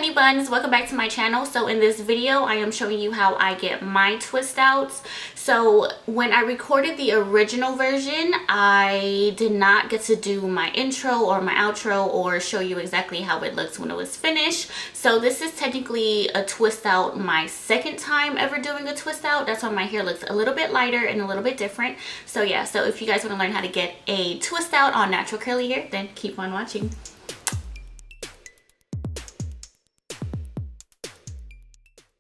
honey buns, welcome back to my channel. So in this video I am showing you how I get my twist outs. So when I recorded the original version, I did not get to do my intro or my outro or show you exactly how it looks when it was finished. So this is technically a twist out, my second time ever doing a twist out. That's why my hair looks a little bit lighter and a little bit different. So yeah, so if you guys want to learn how to get a twist out on natural curly hair, then keep on watching.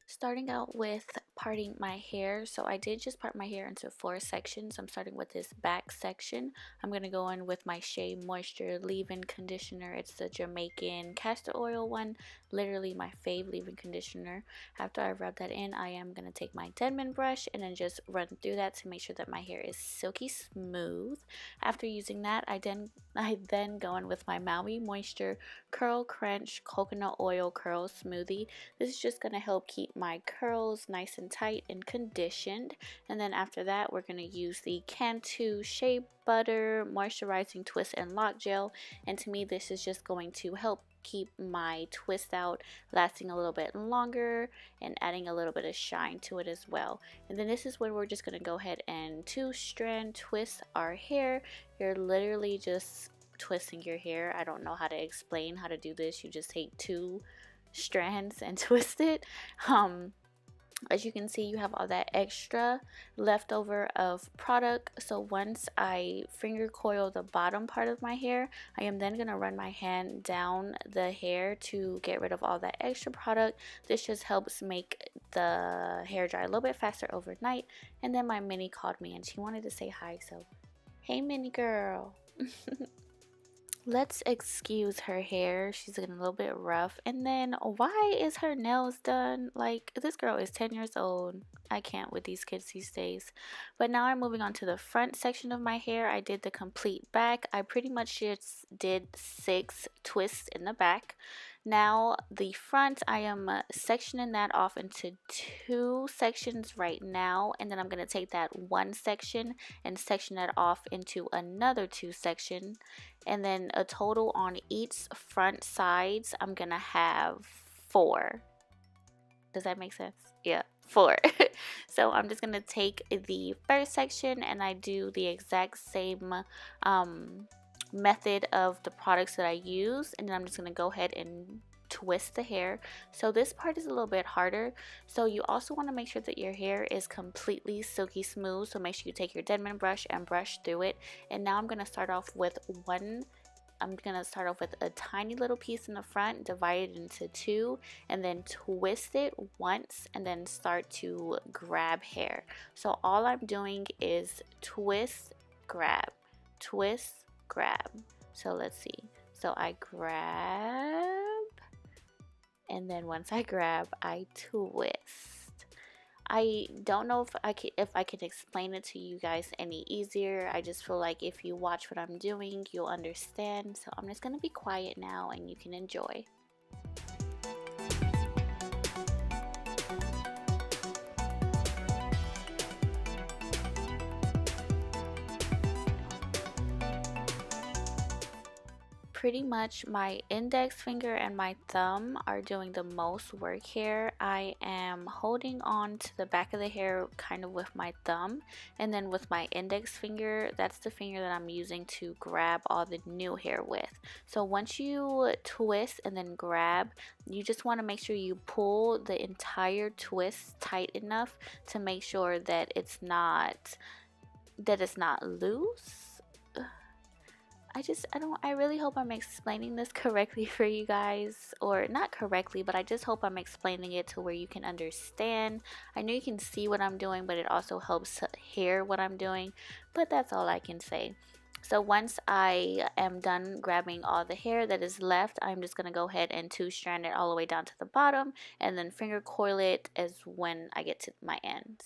Starting out with parting my hair. So I did just part my hair into 4 sections. I'm starting with this back section. I'm going to go in with my Shea Moisture leave-in conditioner. It's the Jamaican castor oil one. Literally my fave leave-in conditioner. After I rub that in, I am going to take my Denman brush and then just run through that to make sure that my hair is silky smooth. After using that, I then go in with my Maui Moisture Curl Crunch Coconut Oil Curl Smoothie. This is just going to help keep my curls nice and tight and conditioned. And then after that, we're going to use the Cantu Shea Butter Moisturizing Twist and Lock Gel. And to me, this is just going to help keep my twist out lasting a little bit longer and adding a little bit of shine to it as well. And then this is where we're just going to go ahead and 2-strand twist our hair. You're literally just twisting your hair. I don't know how to explain how to do this. You just take 2 strands and twist it. As you can see, you have all that extra leftover of product. So once I finger coil the bottom part of my hair, I am then going to run my hand down the hair to get rid of all that extra product. This just helps make the hair dry a little bit faster overnight. And then my mini called me and she wanted to say hi, so hey mini girl. Let's excuse her hair. She's getting a little bit rough. And then why is her nails done? Like, this girl is 10 years old. I can't with these kids these days. But now I'm moving on to the front section of my hair. I did the complete back. I pretty much just did 6 twists in the back. Now the front, I am sectioning that off into 2 sections right now, and then I'm going to take that 1 section and section that off into another 2 sections, and then a total on each front sides I'm going to have 4. Does that make sense? Yeah, 4. So I'm just going to take the first section and I do the exact same method of the products that I use, and then I'm just going to go ahead and twist the hair. So this part is a little bit harder, so you also want to make sure that your hair is completely silky smooth, so make sure you take your Denman brush and brush through it. And now I'm going to start off with a tiny little piece in the front, divide it into 2, and then twist it once and then start to grab hair. So all I'm doing is twist, grab, twist, grab. So let's see. So I grab, and then once I grab, I twist. I don't know if I can explain it to you guys any easier. I just feel like if you watch what I'm doing, you'll understand. So I'm just gonna be quiet now and you can enjoy. Pretty much my index finger and my thumb are doing the most work here. I am holding on to the back of the hair kind of with my thumb, and then with my index finger, that's the finger that I'm using to grab all the new hair with. So once you twist and then grab, you just want to make sure you pull the entire twist tight enough to make sure that it's not loose. I really hope I'm explaining this correctly for you guys, or not correctly, but I just hope I'm explaining it to where you can understand. I know you can see what I'm doing, but it also helps to hear what I'm doing, but that's all I can say. So once I am done grabbing all the hair that is left, I'm just going to go ahead and 2-strand it all the way down to the bottom, and then finger coil it as when I get to my ends.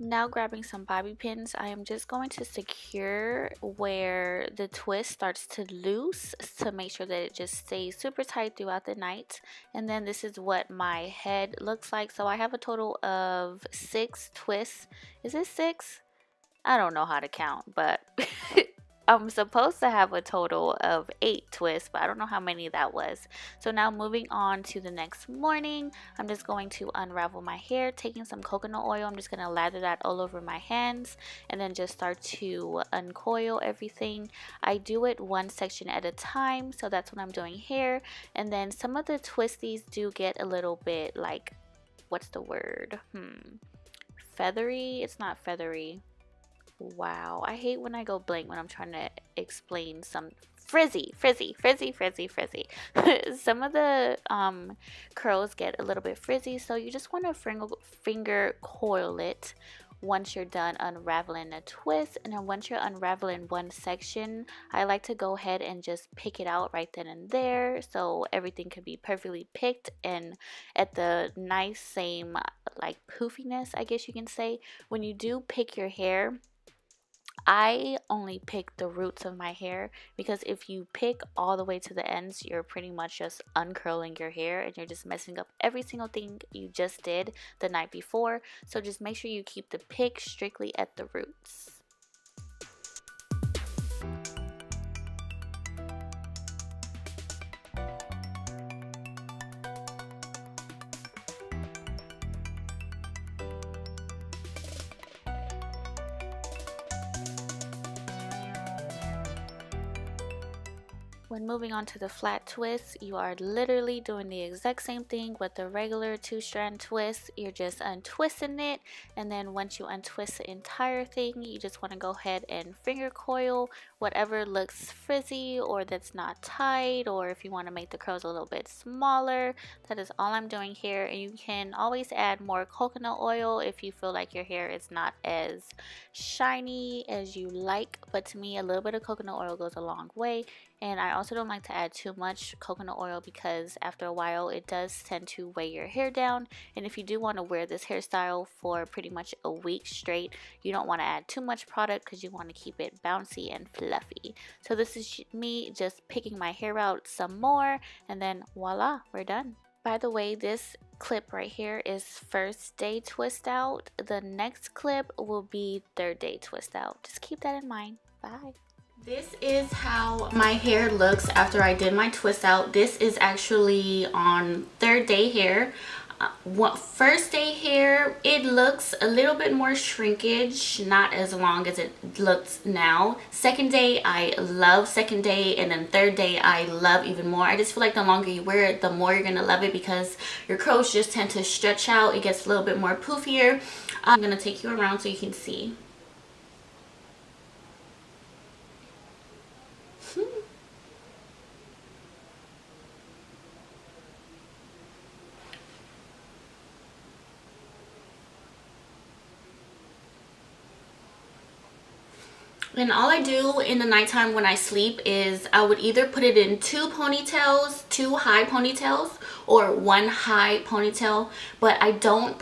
Now grabbing some bobby pins, I am just going to secure where the twist starts to loose to make sure that it just stays super tight throughout the night. And then this is what my head looks like. So I have a total of 6 twists. Is it 6? I don't know how to count, but I'm supposed to have a total of 8 twists, but I don't know how many that was. So now moving on to the next morning, I'm just going to unravel my hair, taking some coconut oil. I'm just going to lather that all over my hands and then just start to uncoil everything. I do it one section at a time, so that's what I'm doing here. And then some of the twisties do get a little bit like, what's the word? Feathery? It's not feathery. Wow, I hate when I go blank when I'm trying to explain some frizzy. Some of the curls get a little bit frizzy, so you just want to finger coil it once you're done unraveling a twist. And then once you're unraveling one section, I like to go ahead and just pick it out right then and there, so everything can be perfectly picked and at the nice same like poofiness, I guess you can say. When you do pick your hair, I only pick the roots of my hair, because if you pick all the way to the ends, you're pretty much just uncurling your hair and you're just messing up every single thing you just did the night before. So just make sure you keep the pick strictly at the roots. When moving on to the flat twist, you are literally doing the exact same thing with the regular 2-strand twist. You're just untwisting it, and then once you untwist the entire thing, you just want to go ahead and finger coil whatever looks frizzy or that's not tight, or if you want to make the curls a little bit smaller. That is all I'm doing here, and you can always add more coconut oil if you feel like your hair is not as shiny as you like, but to me a little bit of coconut oil goes a long way. And I also don't like to add too much coconut oil because after a while it does tend to weigh your hair down. And if you do want to wear this hairstyle for pretty much a week straight, you don't want to add too much product because you want to keep it bouncy and fluffy. So this is me just picking my hair out some more, and then voila, we're done. By the way, this clip right here is first day twist out. The next clip will be third day twist out. Just keep that in mind. Bye. This is how my hair looks after I did my twist out. This is actually on third day hair. First day hair, it looks a little bit more shrinkage, not as long as it looks now. Second day, I love second day, and then third day I love even more. I just feel like the longer you wear it, the more you're gonna love it because your curls just tend to stretch out. It gets a little bit more poofier. I'm gonna take you around so you can see. And all I do in the nighttime when I sleep is I would either put it in 2 ponytails, 2 high ponytails, or 1 high ponytail, but I don't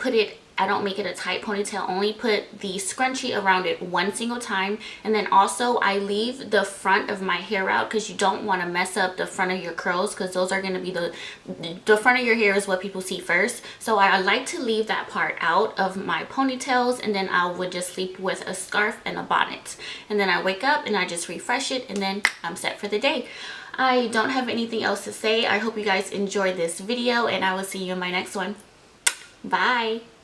make it a tight ponytail. Only put the scrunchie around it one single time. And then also I leave the front of my hair out because you don't want to mess up the front of your curls, because those are going to be the front of your hair is what people see first. So I like to leave that part out of my ponytails, and then I would just sleep with a scarf and a bonnet. And then I wake up and I just refresh it, and then I'm set for the day. I don't have anything else to say. I hope you guys enjoyed this video, and I will see you in my next one. Bye.